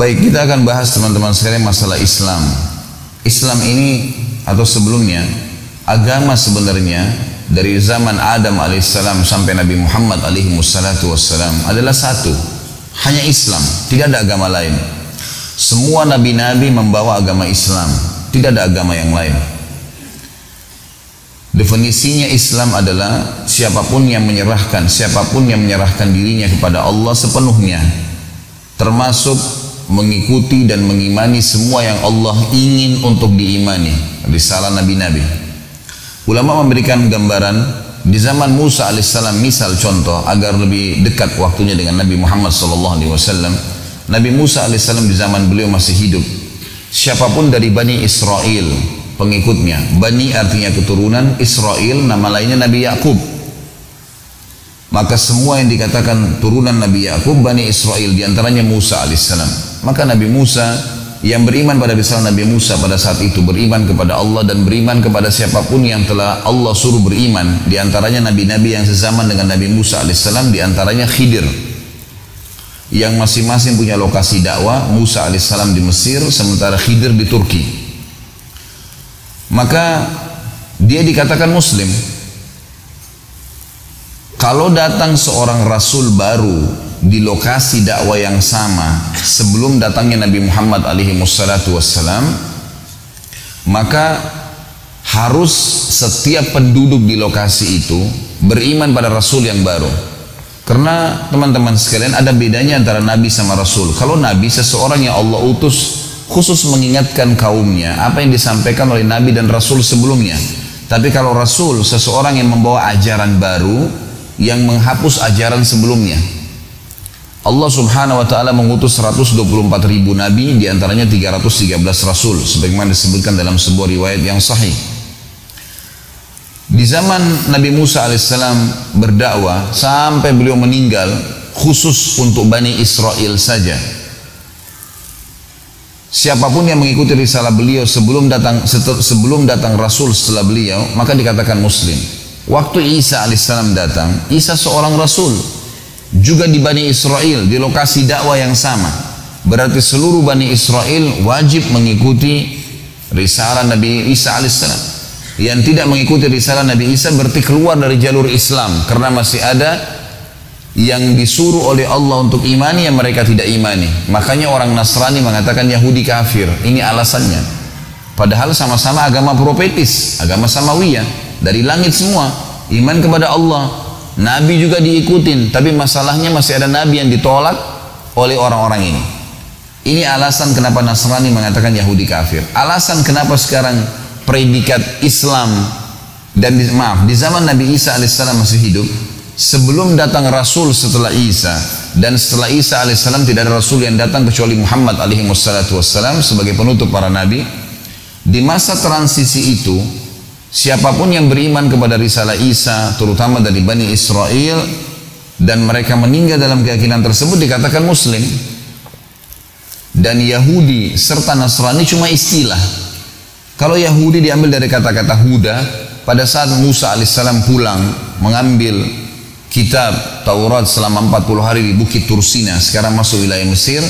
Baik, kita akan bahas teman-teman sekalian masalah Islam. Islam ini atau sebelumnya, agama sebenarnya dari zaman Adam alaihissalam sampai Nabi Muhammad alaihi wassalam adalah satu, hanya Islam, tidak ada agama lain. Semua nabi-nabi membawa agama Islam, tidak ada agama yang lain. Definisinya Islam adalah siapapun yang menyerahkan dirinya kepada Allah sepenuhnya, termasuk mengikuti dan mengimani semua yang Allah ingin untuk diimani, risalah nabi-nabi. Ulama memberikan gambaran di zaman Musa alaihissalam, misal contoh agar lebih dekat waktunya dengan Nabi Muhammad SAW. Nabi Musa alaihissalam di zaman beliau masih hidup, siapapun dari Bani Israel pengikutnya, Bani artinya keturunan, Israel nama lainnya Nabi Yakub, maka semua yang dikatakan turunan Nabi Yakub Bani Israel, diantaranya Musa alaihissalam. Maka Nabi Musa yang beriman pada risalah Nabi Musa pada saat itu beriman kepada Allah dan beriman kepada siapapun yang telah Allah suruh beriman, diantaranya nabi-nabi yang sezaman dengan Nabi Musa alaihissalam, diantaranya Khidir yang masing-masing punya lokasi dakwah. Musa alaihissalam di Mesir, sementara Khidir di Turki. Maka dia dikatakan Muslim. Kalau datang seorang Rasul baru di lokasi dakwah yang sama sebelum datangnya Nabi Muhammad alaihi wassalam, maka harus setiap penduduk di lokasi itu beriman pada Rasul yang baru. Karena teman-teman sekalian, ada bedanya antara Nabi sama Rasul. Kalau Nabi, seseorang yang Allah utus khusus mengingatkan kaumnya apa yang disampaikan oleh Nabi dan Rasul sebelumnya. Tapi kalau Rasul, seseorang yang membawa ajaran baru yang menghapus ajaran sebelumnya. Allah subhanahu wa ta'ala mengutus 124.000 nabi, diantaranya 313 rasul, sebagaimana disebutkan dalam sebuah riwayat yang sahih. Di zaman Nabi Musa alaihissalam berdakwah sampai beliau meninggal, khusus untuk Bani Israel saja, siapapun yang mengikuti risalah beliau sebelum datang Rasul setelah beliau, maka dikatakan Muslim. Waktu Isa alaihissalam datang, Isa seorang Rasul, juga di Bani Israel, di lokasi dakwah yang sama. Berarti seluruh Bani Israel wajib mengikuti risalah Nabi Isa alaihissalam. Yang tidak mengikuti risalah Nabi Isa berarti keluar dari jalur Islam, karena masih ada yang disuruh oleh Allah untuk imani yang mereka tidak imani. Makanya orang Nasrani mengatakan Yahudi kafir. Ini alasannya. Padahal sama-sama agama profetis, agama samawiyah, dari langit semua, iman kepada Allah. Nabi juga diikutin, tapi masalahnya masih ada nabi yang ditolak oleh orang-orang ini. Ini alasan kenapa Nasrani mengatakan Yahudi kafir. Alasan kenapa sekarang predikat Islam dan di zaman Nabi Isa alaihissalam masih hidup, sebelum datang Rasul setelah Isa, dan setelah Isa alaihissalam tidak ada Rasul yang datang kecuali Muhammad alaihi wassalam sebagai penutup para nabi. Di masa transisi itu, siapapun yang beriman kepada risalah Isa, terutama dari Bani Israel, dan mereka meninggal dalam keyakinan tersebut, dikatakan Muslim. Dan Yahudi serta Nasrani cuma istilah. Kalau Yahudi diambil dari kata-kata Huda, pada saat Musa alaihissalam pulang mengambil kitab Taurat selama 40 hari di Bukit Tursina, sekarang masuk wilayah Mesir,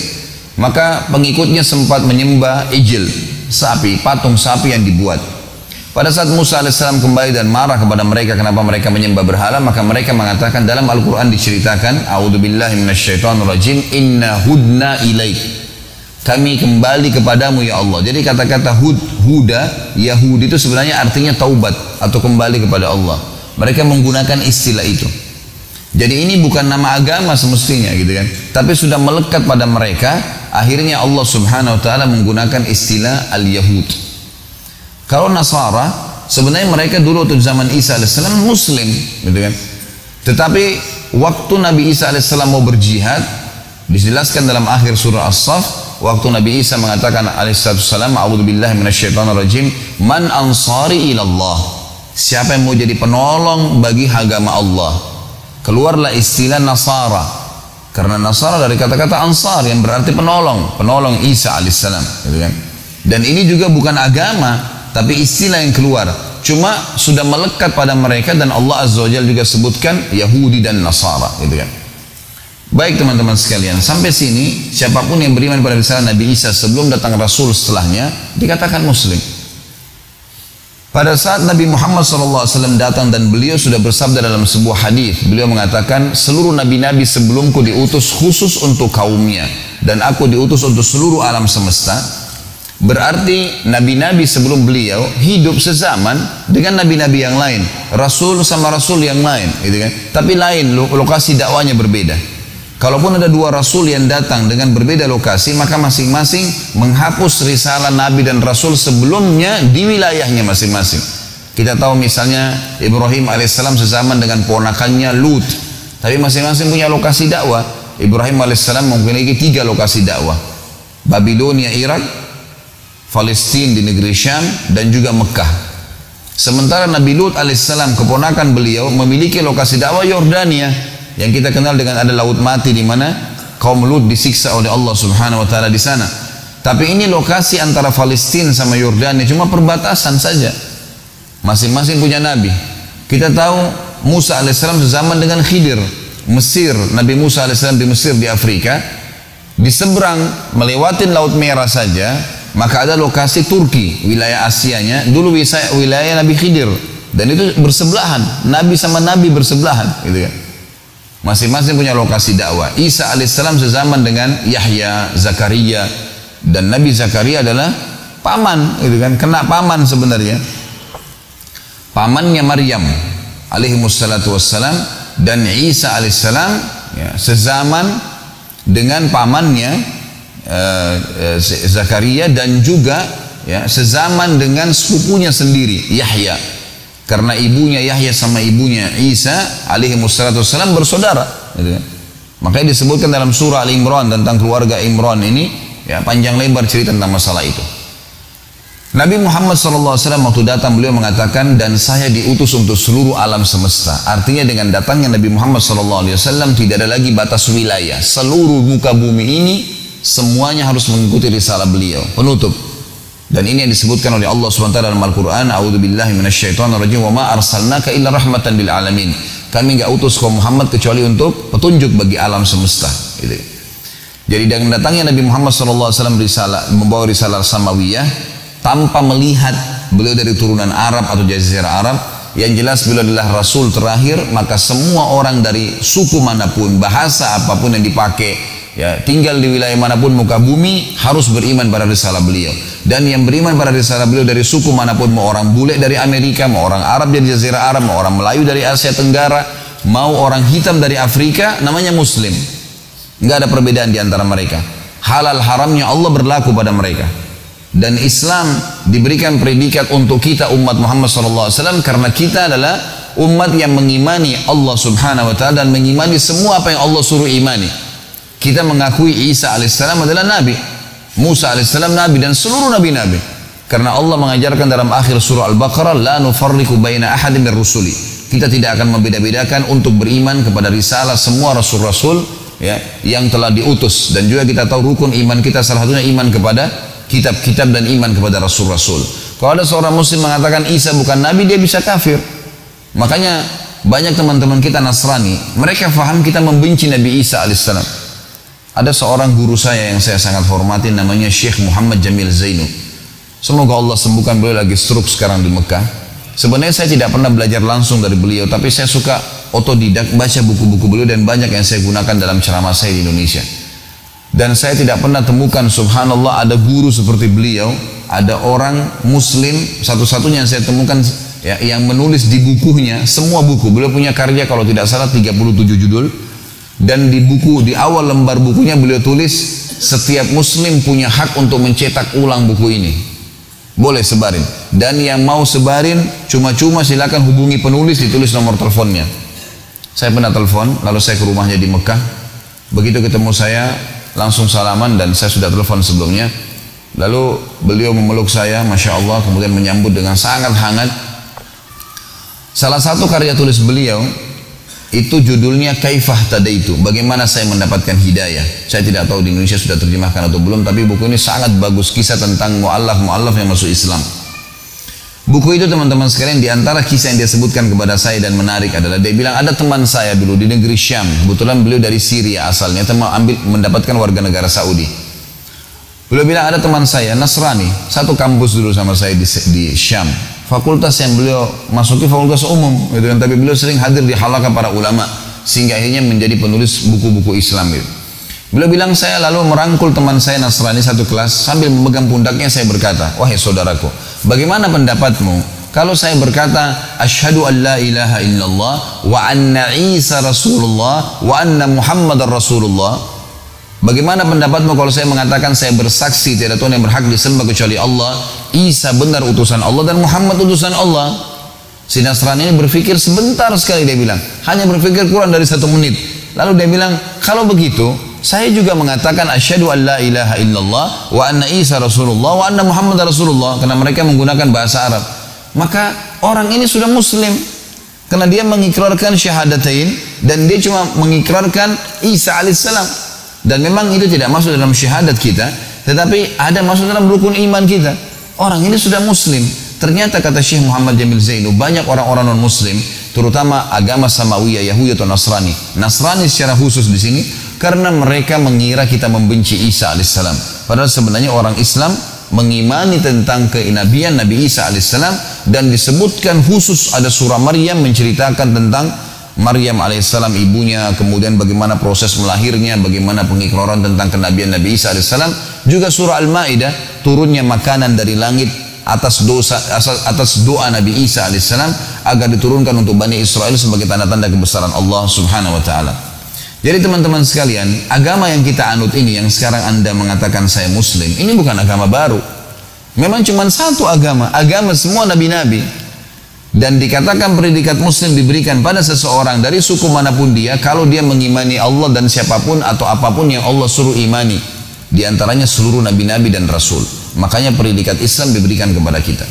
maka pengikutnya sempat menyembah ijil, sapi, patung sapi yang dibuat. Pada saat Musa alaihissalam kembali dan marah kepada mereka kenapa mereka menyembah berhala, maka mereka mengatakan, dalam Al-Quran diceritakan, a'udzubillahi minasyaitonirrajim, inna hudna ilaik, kami kembali kepadamu ya Allah. Jadi kata-kata huda, Yahudi itu sebenarnya artinya taubat atau kembali kepada Allah. Mereka menggunakan istilah itu. Jadi ini bukan nama agama semestinya gitu kan, tapi sudah melekat pada mereka. Akhirnya Allah subhanahu wa ta'ala menggunakan istilah al-Yahud. Kalau Nasara, sebenarnya mereka dulu waktu zaman Isa alaihissalam Muslim, gitu kan. Tetapi waktu Nabi Isa alaihissalam mau berjihad, dijelaskan dalam akhir surah As-Saff, waktu Nabi Isa mengatakan alaihissalam, a'udzubillahi minasyaitonirrajim, man ansari ilallah, siapa yang mau jadi penolong bagi agama Allah, keluarlah istilah Nasara, karena Nasara dari kata-kata ansar yang berarti penolong Isa alaihissalam, gitu kan. Dan ini juga bukan agama, tapi istilah yang keluar, cuma sudah melekat pada mereka, dan Allah azza wa jalla juga sebutkan Yahudi dan Nasara, gitu kan. Baik teman-teman sekalian, sampai sini siapapun yang beriman pada risalah Nabi Isa sebelum datang Rasul setelahnya dikatakan Muslim. Pada saat Nabi Muhammad SAW datang dan beliau sudah bersabda dalam sebuah hadis, beliau mengatakan seluruh nabi-nabi sebelumku diutus khusus untuk kaumnya dan aku diutus untuk seluruh alam semesta. Berarti nabi-nabi sebelum beliau hidup sezaman dengan nabi-nabi yang lain, rasul sama rasul yang lain, gitu kan? Tapi lain, lokasi dakwanya berbeda. Kalaupun ada dua rasul yang datang dengan berbeda lokasi, maka masing-masing menghapus risalah nabi dan rasul sebelumnya di wilayahnya masing-masing. Kita tahu misalnya Ibrahim alaihissalam sezaman dengan ponakannya Lut, tapi masing-masing punya lokasi dakwah. Ibrahim alaihissalam memiliki 3 lokasi dakwah: Babilonia, Irak, Palestina di negeri Syam, dan juga Mekah. Sementara Nabi Lut alaihissalam keponakan beliau memiliki lokasi dakwah Yordania, yang kita kenal dengan ada laut mati di mana kaum Lut disiksa oleh Allah Subhanahu wa taala di sana. Tapi ini lokasi antara Palestina sama Yordania cuma perbatasan saja. Masing-masing punya nabi. Kita tahu Musa alaihissalam sezaman dengan Khidir, Mesir, Nabi Musa alaihissalam di Mesir di Afrika. Di seberang melewatin Laut Merah saja, maka ada lokasi Turki, wilayah Asianya, dulu wilayah Nabi Khidir, dan itu bersebelahan, nabi sama nabi bersebelahan, gitu kan. Masing-masing punya lokasi dakwah. Isa alaihissalam sezaman dengan Yahya, Zakaria, dan Nabi Zakaria adalah paman, gitu kan, kena paman sebenarnya. Pamannya Maryam alaihimussalatu wassalam, dan Isa alaihissalam ya, sezaman dengan pamannya Zakaria, dan juga ya, sezaman dengan sepupunya sendiri Yahya. Karena ibunya Yahya sama ibunya Isa alaihimussalatu wassalam bersaudara, gitu kan? Makanya disebutkan dalam surah Al-Imran tentang keluarga Imran ini, ya, panjang lebar cerita tentang masalah itu. Nabi Muhammad SAW waktu datang beliau mengatakan, dan saya diutus untuk seluruh alam semesta. Artinya dengan datangnya Nabi Muhammad SAW tidak ada lagi batas wilayah. Seluruh muka bumi ini semuanya harus mengikuti risalah beliau, penutup. Dan ini yang disebutkan oleh Allah SWT dalam Al-Quran, a'udzubillahi minasyaitonirrajim, wa ma arsalnaka illa rahmatan lil alamin. Kami enggak utus kaum Muhammad kecuali untuk petunjuk bagi alam semesta, gitu. Jadi dengan datangnya Nabi Muhammad SAW membawa risalah samawiyah, tanpa melihat beliau dari turunan Arab atau jazirah Arab, yang jelas beliau adalah Rasul terakhir, maka semua orang dari suku manapun, bahasa apapun yang dipakai, ya, tinggal di wilayah manapun muka bumi, harus beriman pada risalah beliau. Dan yang beriman pada risalah beliau dari suku manapun, mau orang bule dari Amerika, mau orang Arab dari Jazirah Arab, mau orang Melayu dari Asia Tenggara, mau orang hitam dari Afrika, namanya Muslim. Nggak ada perbedaan di antara mereka. Halal haramnya Allah berlaku pada mereka. Dan Islam diberikan predikat untuk kita umat Muhammad SAW karena kita adalah umat yang mengimani Allah Subhanahu wa taala dan mengimani semua apa yang Allah suruh imani. Kita mengakui Isa alaihissalam adalah nabi, Musa alaihissalam nabi, dan seluruh nabi-nabi. Karena Allah mengajarkan dalam akhir surah Al-Baqarah, la nufarriqu baina ahadin min rusuli. Kita tidak akan membeda-bedakan untuk beriman kepada risalah semua rasul-rasul, ya, yang telah diutus. Dan juga kita tahu rukun iman kita salah satunya iman kepada kitab-kitab dan iman kepada rasul-rasul. Kalau ada seorang muslim mengatakan Isa bukan nabi, dia bisa kafir. Makanya banyak teman-teman kita Nasrani, mereka faham kita membenci Nabi Isa alaihissalam. Ada seorang guru saya yang saya sangat hormati, namanya Syekh Muhammad Jamil Zainu. Semoga Allah sembuhkan beliau, lagi stroke sekarang di Mekah. Sebenarnya saya tidak pernah belajar langsung dari beliau, tapi saya suka otodidak baca buku-buku beliau, dan banyak yang saya gunakan dalam ceramah saya di Indonesia. Dan saya tidak pernah temukan, subhanallah, ada guru seperti beliau, ada orang muslim satu-satunya yang saya temukan, ya, yang menulis di bukunya, semua buku beliau punya karya kalau tidak salah 37 judul. Dan di buku, di awal lembar bukunya beliau tulis, setiap muslim punya hak untuk mencetak ulang buku ini, boleh sebarin, dan yang mau sebarin cuma-cuma silakan hubungi penulis, ditulis nomor teleponnya. Saya pernah telepon, lalu saya ke rumahnya di Mekah. Begitu ketemu saya, langsung salaman, dan saya sudah telepon sebelumnya. Lalu beliau memeluk saya, Masya Allah, kemudian menyambut dengan sangat hangat. Salah satu karya tulis beliau itu judulnya Kaifah Tadaitu, bagaimana saya mendapatkan hidayah. Saya tidak tahu di Indonesia sudah terjemahkan atau belum, tapi buku ini sangat bagus, kisah tentang mu'allaf yang masuk Islam. Buku itu teman-teman sekalian, diantara kisah yang dia sebutkan kepada saya dan menarik adalah dia bilang ada teman saya dulu di negeri Syam, kebetulan beliau dari Syria asalnya, mendapatkan warga negara Saudi. Beliau bilang ada teman saya Nasrani, satu kampus dulu sama saya di Syam. Fakultas yang beliau masuki fakultas umum, gitu kan, tapi beliau sering hadir di halaqah para ulama sehingga akhirnya menjadi penulis buku-buku Islam. Gitu. Beliau bilang saya lalu merangkul teman saya Nasrani satu kelas sambil memegang pundaknya saya berkata, wahai saudaraku, bagaimana pendapatmu kalau saya berkata asyhadu an la ilaha illallah wa anna Isa Rasulullah wa anna Muhammadar Rasulullah? Bagaimana pendapatmu kalau saya mengatakan saya bersaksi tiada Tuhan yang berhak disembah kecuali Allah, Isa benar utusan Allah dan Muhammad utusan Allah? Si Nasrani ini berpikir sebentar sekali, dia bilang hanya berpikir kurang dari 1 menit. Lalu dia bilang, kalau begitu saya juga mengatakan asyhadu an la ilaha illallah wa anna Isa Rasulullah wa anna Muhammad Rasulullah, karena mereka menggunakan bahasa Arab. Maka orang ini sudah muslim karena dia mengikrarkan syahadatain dan dia cuma mengikrarkan Isa alaihissalam. Dan memang itu tidak masuk dalam syahadat kita, tetapi ada masuk dalam rukun iman kita. Orang ini sudah muslim. Ternyata kata Syekh Muhammad Jamil Zainu, banyak orang-orang non muslim, terutama agama Samawiyah, Yahudi atau Nasrani. Nasrani secara khusus di sini karena mereka mengira kita membenci Isa alaihissalam. Padahal sebenarnya orang Islam mengimani tentang kenabian Nabi Isa alaihissalam, dan disebutkan khusus ada surah Maryam menceritakan tentang Maryam alaihissalam ibunya, kemudian bagaimana proses melahirnya, bagaimana pengikraran tentang kenabian Nabi Isa alaihissalam. Juga surah Al-Maidah, turunnya makanan dari langit atas doa Nabi Isa alaihissalam agar diturunkan untuk Bani Israel sebagai tanda-tanda kebesaran Allah subhanahu wa ta'ala. Jadi teman-teman sekalian, agama yang kita anut ini, yang sekarang anda mengatakan saya muslim, ini bukan agama baru. Memang cuma satu agama semua nabi-nabi. Dan dikatakan predikat muslim diberikan pada seseorang dari suku manapun dia, kalau dia mengimani Allah dan siapapun atau apapun yang Allah suruh imani, di antaranya seluruh nabi-nabi dan rasul. Makanya predikat Islam diberikan kepada kita.